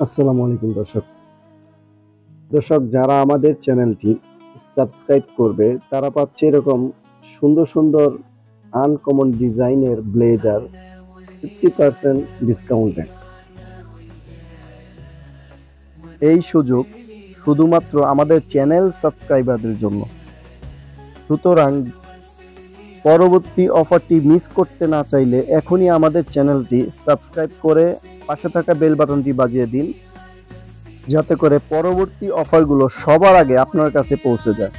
আসসালামু আলাইকুম দর্শক যারা আমাদের চ্যানেলটি সাবস্ক্রাইব করবে তারা পাচ্ছে এরকম সুন্দর সুন্দর আনকমন ডিজাইনের ব্লেজার 50% ডিসকাউন্টে। এই সুযোগ শুধুমাত্র আমাদের চ্যানেল সাবস্ক্রাইবারদের জন্য। সুতরাং পরবর্তী অফারটি মিস করতে না চাইলে এখনই আমাদের চ্যানেলটি সাবস্ক্রাইব করে পাশে থাকা বেল বাটনটি বাজিয়ে দিন, যাতে করে পরবর্তী অফারগুলো সবার আগে আপনার কাছে পৌঁছে যায়।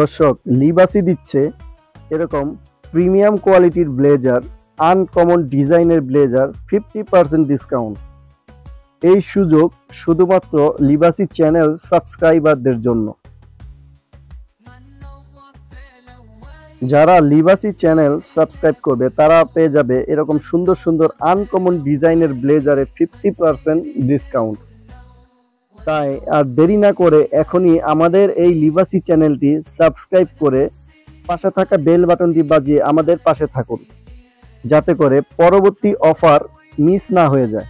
দর্শক, লিবাসি দিচ্ছে এরকম প্রিমিয়াম কোয়ালিটির ব্লেজার, আনকমন ডিজাইনের ব্লেজার 50% ডিসকাউন্ট। এই সুযোগ শুধুমাত্র লিবাসি চ্যানেল সাবস্ক্রাইবারদের জন্য। যারা লিবাসি চ্যানেল সাবস্ক্রাইব করবে তারা পেয়ে যাবে এরকম সুন্দর সুন্দর আনকমন ডিজাইনের ব্লেজারে 50% ডিসকাউন্ট। তাই আর দেরি না করে এখনই আমাদের এই লিবাসি চ্যানেলটি সাবস্ক্রাইব করে পাশে থাকা বেল বাটনটি বাজিয়ে আমাদের পাশে থাকুন, যাতে করে পরবর্তী অফার মিস না হয়ে যায়।